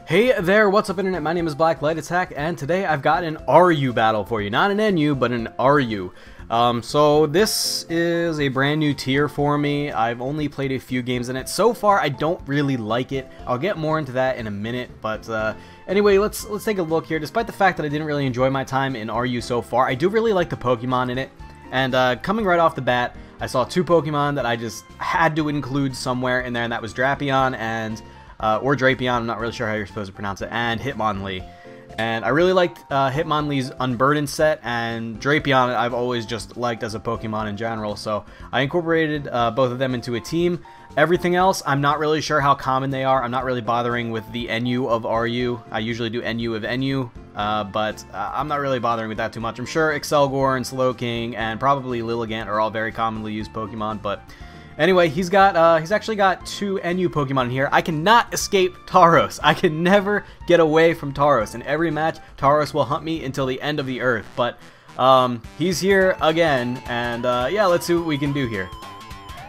Hey there, what's up internet? My name is BlackLightAttack, and today I've got an RU battle for you. Not an NU, but an RU. So this is a brand new tier for me. I've only played a few games in it. So far, I don't really like it. I'll get more into that in a minute, but anyway, let's take a look here. Despite the fact that I didn't really enjoy my time in RU so far, I do really like the Pokemon in it. And coming right off the bat, I saw two Pokemon that I just had to include somewhere in there, and that was Drapion and or Drapion, I'm not really sure how you're supposed to pronounce it, and Hitmonlee. And I really liked Hitmonlee's Unburdened set, and Drapion I've always just liked as a Pokemon in general, so I incorporated both of them into a team. Everything else, I'm not really sure how common they are. I'm not really bothering with the NU of RU. I usually do NU of NU, but I'm not really bothering with that too much. I'm sure Excelgor and Slowking and probably Lilligant are all very commonly used Pokemon, but anyway, he's actually got two NU Pokemon in here. I cannot escape Tauros. I can never get away from Tauros. In every match, Tauros will hunt me until the end of the earth. But he's here again, and yeah, let's see what we can do here.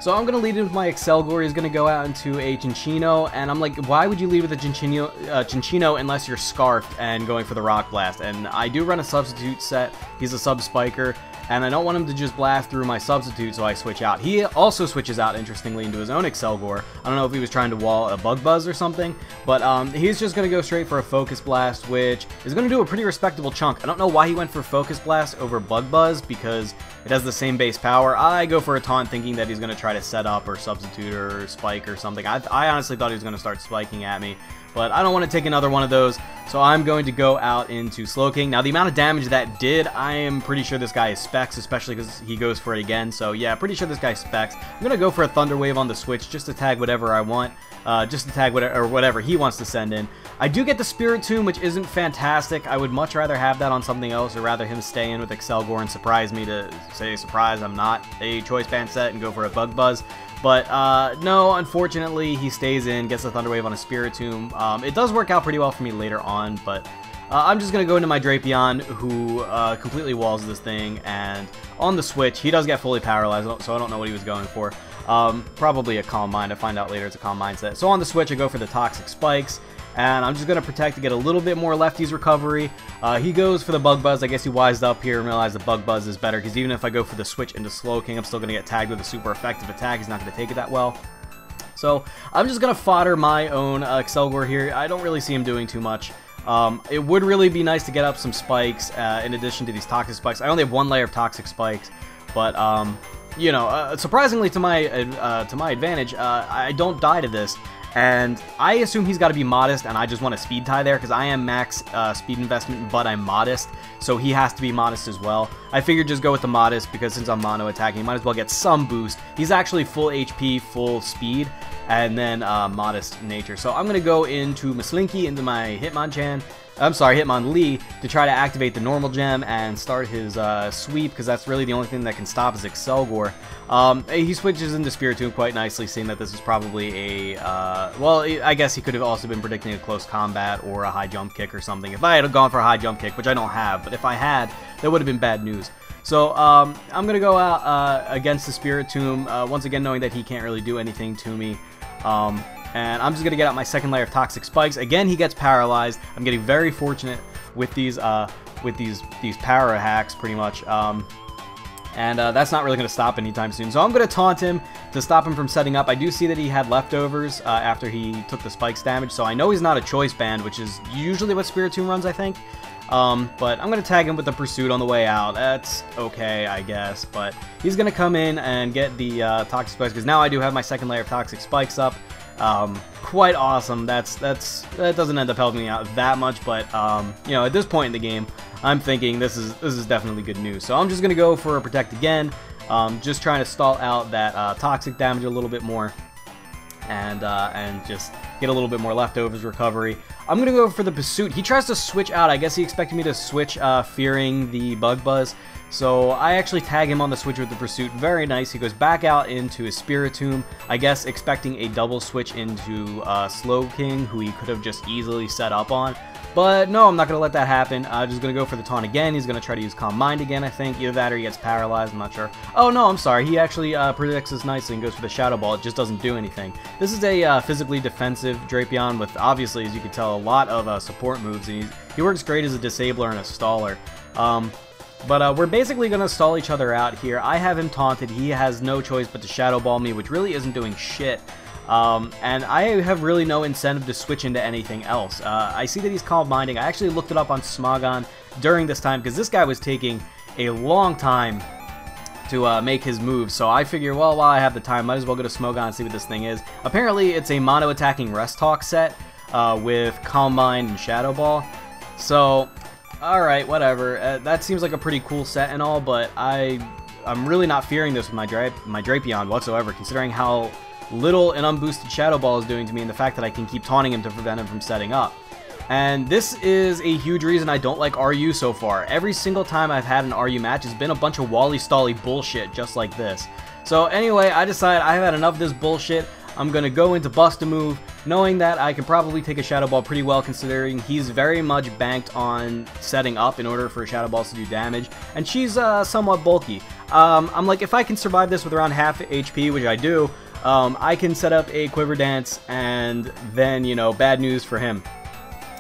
So I'm going to lead in with my Excelgor. He's going to go out into a Cinccino, and I'm like, why would you lead with a Cinccino unless you're Scarfed and going for the Rock Blast? And I do run a substitute set. He's a Sub-Spiker. And I don't want him to just blast through my substitute, so I switch out. He also switches out, interestingly, into his own Excelgor. I don't know if he was trying to wall a Bug Buzz or something, but he's just going to go straight for a Focus Blast, which is going to do a pretty respectable chunk. I don't know why he went for Focus Blast over Bug Buzz, because it has the same base power. I go for a Taunt thinking that he's going to try to set up or substitute or spike or something. I honestly thought he was going to start spiking at me, but I don't want to take another one of those, so I'm going to go out into Slowking. Now, the amount of damage that did, I am pretty sure this guy is Specs, especially because he goes for it again, so yeah, pretty sure this guy is Specs. I'm going to go for a Thunder Wave on the switch just to tag whatever I want, just to tag whatever he wants to send in. I do get the Spiritomb, which isn't fantastic. I would much rather have that on something else, or rather him stay in with Excelgor and surprise me to say, surprise, I'm not a Choice Band set, and go for a Bug Buzz. But no, unfortunately, he stays in, gets the Thunder Wave on a Spiritomb. It does work out pretty well for me later on, but I'm just going to go into my Drapion, who completely walls this thing, and on the switch, he does get fully paralyzed, so I don't know what he was going for. Probably a Calm Mind. I find out later it's a Calm Mind set. So on the switch, I go for the Toxic Spikes, and I'm just going to protect to get a little bit more Lefty's recovery. He goes for the Bug Buzz. I guess he wised up here and realized the Bug Buzz is better, because even if I go for the switch into Slowking, I'm still going to get tagged with a super effective attack. He's not going to take it that well. So I'm just going to fodder my own Excelgor here. I don't really see him doing too much. It would really be nice to get up some spikes in addition to these Toxic Spikes. I only have one layer of Toxic Spikes, but you know, surprisingly to my advantage, I don't die to this. And I assume he's got to be Modest, and I just want a Speed tie there, because I am max speed investment, but I'm Modest, so he has to be Modest as well. I figured just go with the Modest, because since I'm mono attacking, might as well get some boost. He's actually full HP, full speed, and then Modest nature. So I'm going to go into Mislinky, into my Hitmonlee, to try to activate the normal gem and start his sweep, because that's really the only thing that can stop his Excelgor. He switches into Spiritomb quite nicely, seeing that this is probably a, well, I guess he could have also been predicting a close combat or a high jump kick or something. If I had gone for a high jump kick, which I don't have, but if I had, that would have been bad news. So, I'm going to go out against the Spiritomb, once again knowing that he can't really do anything to me. And I'm just going to get out my second layer of Toxic Spikes. Again, he gets paralyzed. I'm getting very fortunate with these para hacks, pretty much. And that's not really going to stop anytime soon. So I'm going to taunt him to stop him from setting up. I do see that he had leftovers after he took the Spikes damage, so I know he's not a Choice Band, which is usually what Spiritomb runs, I think. But I'm going to tag him with the Pursuit on the way out. That's okay, I guess. But he's going to come in and get the Toxic Spikes, because now I do have my second layer of Toxic Spikes up. Quite awesome. That doesn't end up helping me out that much, but you know, at this point in the game, I'm thinking this is definitely good news. So I'm just gonna go for a Protect again, just trying to stall out that toxic damage a little bit more, and just get a little bit more leftovers recovery. I'm gonna go for the Pursuit. He tries to switch out. I guess he expected me to switch, fearing the Bug Buzz. So I actually tag him on the switch with the Pursuit. Very nice. He goes back out into his Spiritomb, I guess expecting a double switch into Slowking, who he could have just easily set up on. But no, I'm not going to let that happen. I'm just going to go for the taunt again. He's going to try to use Calm Mind again, I think. Either that or he gets paralyzed. I'm not sure. Oh, no, I'm sorry. He actually predicts this nicely and goes for the Shadow Ball. It just doesn't do anything. This is a physically defensive defensive Drapion with, obviously, as you can tell, a lot of support moves. And he works great as a disabler and a staller. But we're basically going to stall each other out here. I have him taunted. He has no choice but to Shadow Ball me, which really isn't doing shit. And I have really no incentive to switch into anything else. I see that he's Calm Minding. I actually looked it up on Smogon during this time because this guy was taking a long time to make his moves. So I figure, well, while I have the time, might as well go to Smogon and see what this thing is. Apparently, it's a mono-attacking Rest Talk set with Calm Mind and Shadow Ball. So, alright, whatever. That seems like a pretty cool set and all, but I'm really not fearing this with my Drapion whatsoever, considering how little an unboosted Shadow Ball is doing to me and the fact that I can keep taunting him to prevent him from setting up. And this is a huge reason I don't like RU so far. Every single time I've had an RU match has been a bunch of Wally-Stally bullshit just like this. So anyway, I decided I've had enough of this bullshit. I'm going to go into Bust a Move, knowing that I can probably take a Shadow Ball pretty well, considering he's very much banked on setting up in order for Shadow Balls to do damage, and she's somewhat bulky. I'm like, if I can survive this with around half HP, which I do, I can set up a Quiver Dance, and then, you know, bad news for him.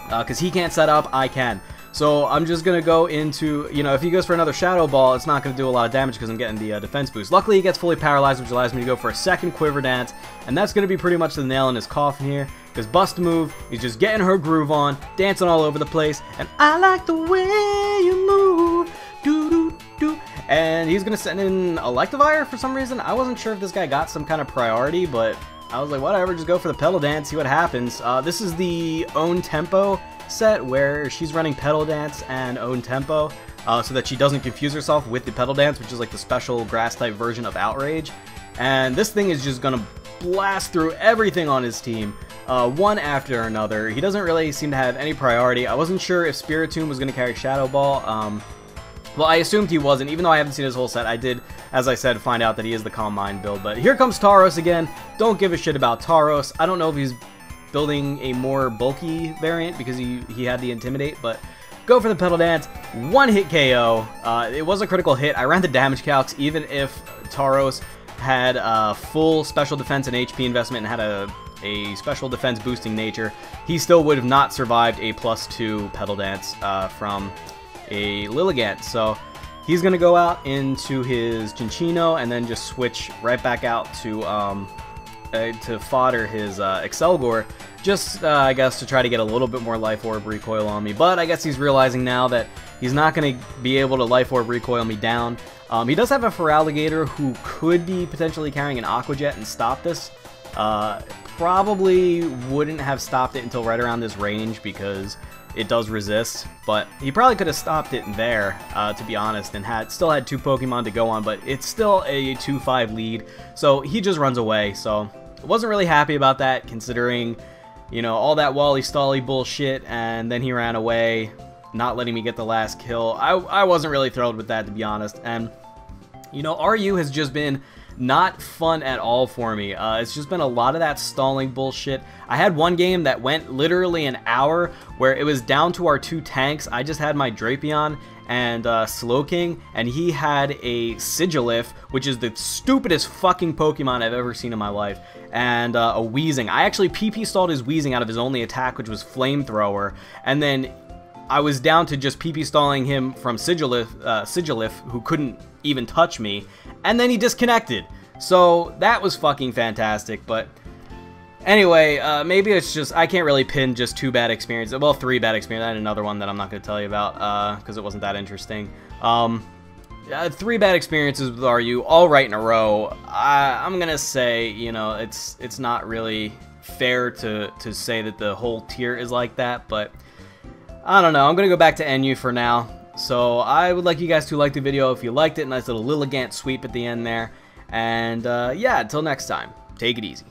Because he can't set up, I can. So I'm just going to go into, you know, if he goes for another Shadow Ball, it's not going to do a lot of damage because I'm getting the defense boost. Luckily, he gets fully paralyzed, which allows me to go for a second Quiver Dance, and that's going to be pretty much the nail in his coffin here, because Bust a Move is just getting her groove on, dancing all over the place, and I like the way you move, do-do-do. And he's going to send in Electivire for some reason. I wasn't sure if this guy got some kind of priority, but I was like, whatever, just go for the Pedal Dance, see what happens. This is the Own Tempo set where she's running Pedal Dance and Own Tempo so that she doesn't confuse herself with the Pedal Dance, which is like the special grass type version of Outrage. And this thing is just gonna blast through everything on his team, one after another. He doesn't really seem to have any priority. I wasn't sure if Spiritomb was gonna carry Shadow Ball. Well, I assumed he wasn't, even though I haven't seen his whole set. I did, as I said, find out that he is the Calm Mind build. But here comes Tauros again. Don't give a shit about Tauros. I don't know if he's building a more bulky variant because he had the Intimidate, but go for the Pedal Dance. One hit KO. It was a critical hit. I ran the damage calcs. Even if Tauros had full special defense and HP investment and had a special defense boosting nature, he still would have not survived a +2 Pedal Dance from a Lilligant. So he's going to go out into his Cinccino and then just switch right back out to fodder his Excelgor, just I guess to try to get a little bit more Life Orb recoil on me. But I guess he's realizing now that he's not going to be able to Life Orb recoil me down. He does have a Feraligatr who could be potentially carrying an Aqua Jet and stop this. Probably wouldn't have stopped it until right around this range because it does resist, but he probably could have stopped it there, to be honest, and still had 2 Pokemon to go on, but it's still a 2-5 lead, so he just runs away. So I wasn't really happy about that, considering, you know, all that Wally-Stally bullshit, and then he ran away, not letting me get the last kill. I wasn't really thrilled with that, to be honest, and, you know, RU has just been not fun at all for me. It's just been a lot of that stalling bullshit. I had one game that went literally an hour where it was down to our 2 tanks. I just had my Drapion and Slowking, and he had a Sigilif, which is the stupidest fucking Pokemon I've ever seen in my life, and a Weezing. I actually PP stalled his Weezing out of his only attack, which was Flamethrower, and then I was down to just PP stalling him from Sigilif, who couldn't even touch me, and then he disconnected. So that was fucking fantastic. But anyway, maybe it's just I can't really pin just 2 bad experiences. Well, 3 bad experiences. I had another one that I'm not going to tell you about because it wasn't that interesting. 3 bad experiences with RU all right in a row. I'm gonna say, you know, it's not really fair to say that the whole tier is like that, but I don't know. I'm gonna go back to NU for now. So I would like you guys to like the video if you liked it. Nice little Lilligant sweep at the end there. And yeah, until next time, take it easy.